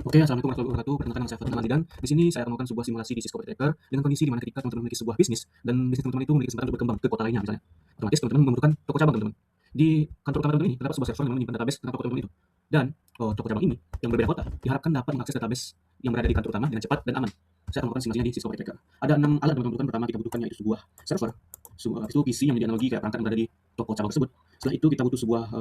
Oke, assalamualaikum warahmatullahi wabarakatuh. Perkenalkan nama saya Fathul Ramadan. Di sini saya akan melakukan sebuah simulasi di Cisco Tracker dengan kondisi di mana ketika teman-teman memiliki sebuah bisnis dan bisnis teman-teman itu memiliki kesempatan untuk berkembang ke kota lainnya misalnya. Otomatis teman-teman membutuhkan toko cabang teman-teman. Di kantor utama teman-teman ini terdapat sebuah server yang menyimpan database tentang toko teman-teman itu. Dan toko cabang ini yang berbeda kota diharapkan dapat mengakses database yang berada di kantor utama dengan cepat dan aman. Saya akan melakukan simulasinya di Cisco Tracker. Ada 6 alat yang teman-teman butuhkan. Pertama kita butuhkan yaitu sebuah server. Itu PC yang menjadi analogi kayak perangkat yang berada di toko cabang tersebut. Setelah itu kita butuh sebuah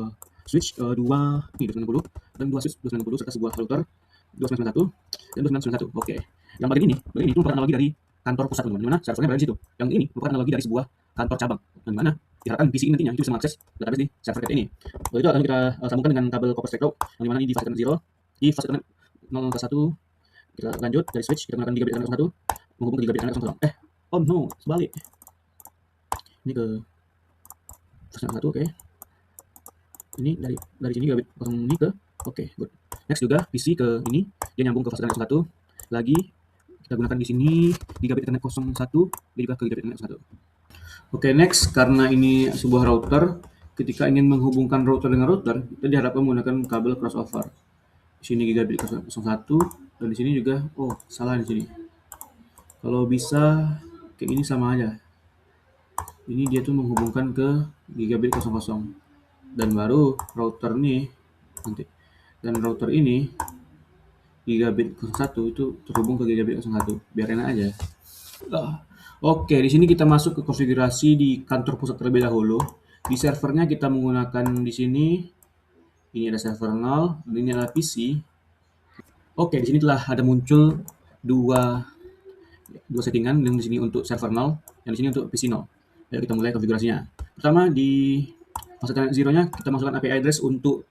switch 290 dan 2 switch 290 serta sebuah router 291 dan 291. Oke. Yang bagian ini itu merupakan analogi dari kantor pusat teman-teman. Di mana servernya berada di situ. Yang ini merupakan analogi dari sebuah kantor cabang. Dan di mana diharapkan PC ini nantinya itu bisa mengakses database di server kita ini. Lalu itu akan kita sambungkan dengan kabel copper straight row yang di mana ini di fase ethernet 0, di fase ethernet 0 ke 1. Kita lanjut dari switch kita gunakan gigabit ethernet 01 menghubung ke gigabit ethernet 00. Oh no, sebalik. Ini ke fase ethernet 1, oke. Ini dari sini gigabit 0 ini ke oke, good. Next juga PC ke ini, dia nyambung ke fase ethernet 01. Lagi kita gunakan di sini gigabit ethernet 01 dan juga ke gigabit ethernet 01. Oke, next karena ini sebuah router, ketika ingin menghubungkan router dengan router, kita diharapkan menggunakan kabel crossover. Di sini gigabit 01 dan di sini juga salah di sini. Kalau bisa kayak ini sama aja. Ini dia tuh menghubungkan ke gigabit 00 dan baru router nih nanti. Dan router ini gigabit 01 itu terhubung ke gigabit 01 biar enak aja. Oke, di sini kita masuk ke konfigurasi di kantor pusat terlebih dahulu. Di servernya kita menggunakan di sini ini ada server 0 dan ini adalah PC. Oke, di sini telah ada muncul dua settingan, yang di sini untuk server 0 dan di sini untuk PC 0. Ayo kita mulai konfigurasinya. Pertama di fase ethernet 0-nya kita masukkan IP address untuk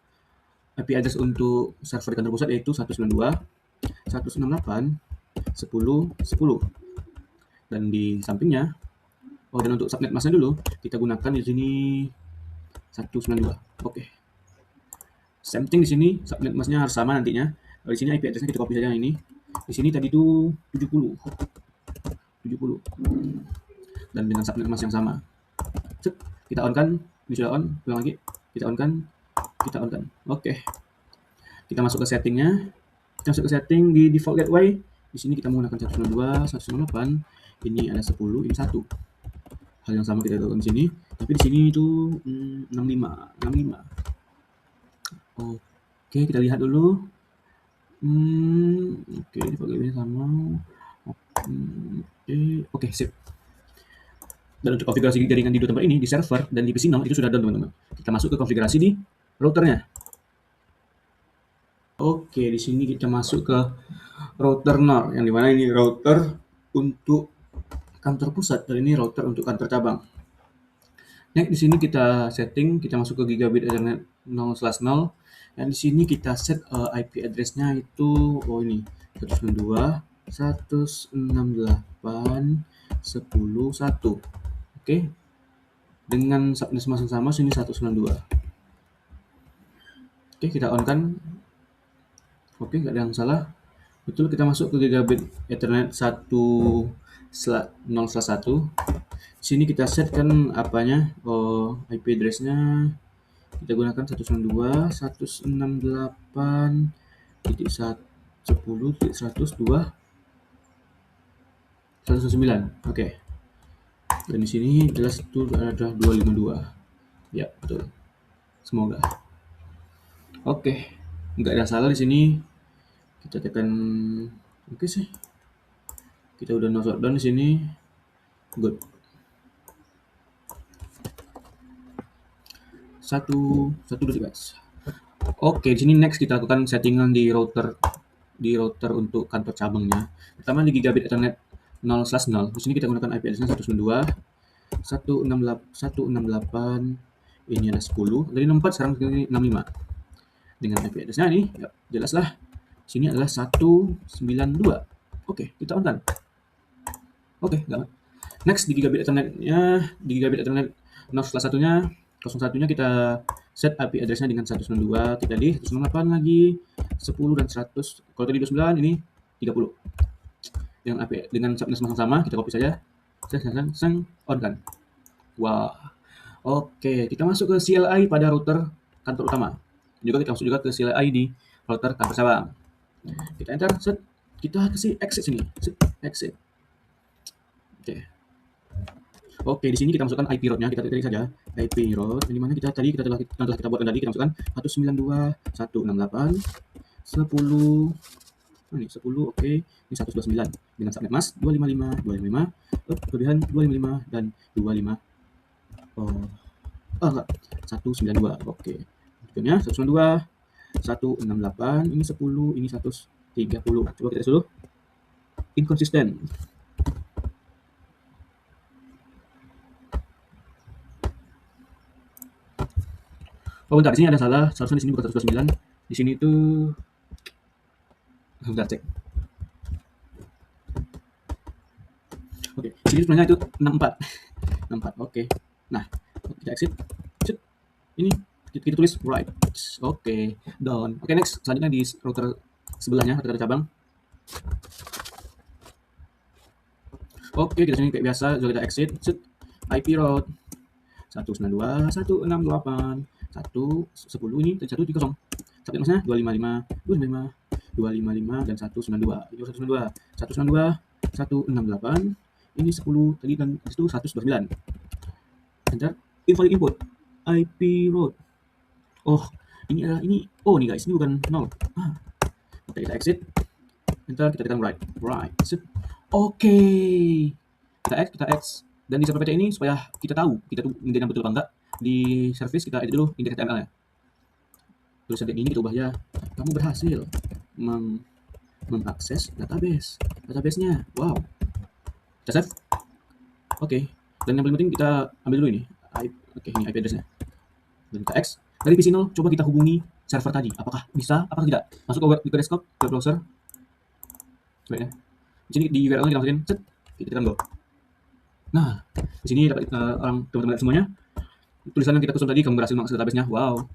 server di kantor pusat yaitu 192.168.10.10. Dan di sampingnya dan untuk subnet masknya dulu kita gunakan di sini 192. Oke. Same thing di sini, subnet masknya harus sama nantinya. Di sini IP address-nya kita copy saja yang ini. Di sini tadi itu 70. Dan dengan subnet mask yang sama. Kita on-kan, ini sudah on, ulang lagi. Kita on-kan. Oke. Kita masuk ke settingnya. Kita masuk ke setting di default gateway. Di sini kita menggunakan 192, 198. Ini ada 10, ini 1. Hal yang sama kita lakukan di sini. Tapi di sini itu 65. Oke, kita lihat dulu. Oke, default gateway sama. Oke, sip. Dan untuk konfigurasi jaringan di dua tempat ini, di server dan di PC 0 itu sudah done teman-teman. Kita masuk ke konfigurasi di routernya. Oke, di sini kita masuk ke router NOR, yang dimana ini router untuk kantor pusat dan ini router untuk kantor cabang. Next di sini kita setting, kita masuk ke gigabit ethernet 0/0 dan di sini kita set IP address-nya itu ini 192.168.10.1. Oke. Dengan subnet mask yang sama sini 192. Oke, kita on kan. Oke, nggak ada yang salah. Betul, kita masuk ke gigabit ethernet 1/0/1. Sini kita set kan apanya IP address-nya kita gunakan 192.168.10.102.109. Oke. Dan di sini jelas itu ada 252. Ya, betul. Semoga. Oke. Nggak ada salah di sini. Kita tekan oke sih. Kita udah no shutdown di sini. Good. Satu detik guys. Oke, di sini next kita lakukan settingan di router untuk kantor cabangnya. Pertama di gigabit ethernet 0/0. Di sini kita gunakan IP address-nya 192.168. Ini ada 10. Dari 64 sekarang ini 65. Dengan IP address-nya ini, ya, jelaslah. Sini adalah 192. Oke, kita on kan. Oke, enggak. Next di gigabit ethernet-nya, di gigabit ethernet 0/1-nya 01-nya kita set IP address-nya dengan 192, kita di 198 lagi, 10 dan 100. Kalau tadi 29, ini 30. Dengan subnet sama, kita copy saja. On kan. Wah. Oke, kita masuk ke CLI pada router kantor utama. Juga kita masuk juga ke CLI di router kantor cabang. Kita enter, set. Kita kasih exit sini, set, exit. Oke. Oke, di sini kita masukkan IP road-nya, kita ketik saja IP road, yang dimana kita telah kita buatkan tadi, kita masukkan 192.168.10. Ini 10, oke. Ini 129 dengan subnet mask 255, kelebihan 255 dan 25. Oh, enggak, 192. Oke. Berikutnya 192, 168, ini 10, ini 130. Coba kita tes dulu. Inconsistent. Oh, bentar, di sini ada salah. Seharusnya di sini bukan 129. Di sini itu bentar, cek. Oke, di sini sebenarnya itu 64. 64. Oke. Nah, kita exit. Set. Ini kita tulis right. Oke, done. Oke, next. Selanjutnya di router sebelahnya, router cabang. Oke, kita sini kayak biasa, juga kita exit. Set. IP route 192, 168, 110, ini 130. Subnet masknya 255, 255, 255 dan 192. Ini 192, 192, 168. Ini 10 tadi dan itu 129. Enter. Invalid input. IP route. Oh, ini adalah ini. Oh, nih guys, ini bukan 0. Oke, kita exit. Enter, kita tekan right. Right. Set. Oke. Kita X. Dan di server PT ini supaya kita tahu kita tuh ngedengar betul apa enggak, di service kita edit dulu index HTML-nya. Tulisan ini kita ubah ya. Kamu berhasil mengakses database-nya. Wow. Kita save. Oke. Dan yang paling penting kita ambil dulu ini. Oke, ini IP address-nya. Dan kita X. Dari PC0 coba kita hubungi server tadi. Apakah bisa? Apakah tidak? Masuk ke desktop, ke browser. Coba ya. Di sini di URL kita masukin, set. Kita tekan go. Nah, di sini dapat orang teman-teman semuanya. Tulisan yang kita susun tadi, kamu berhasil mengakses database-nya. Wow.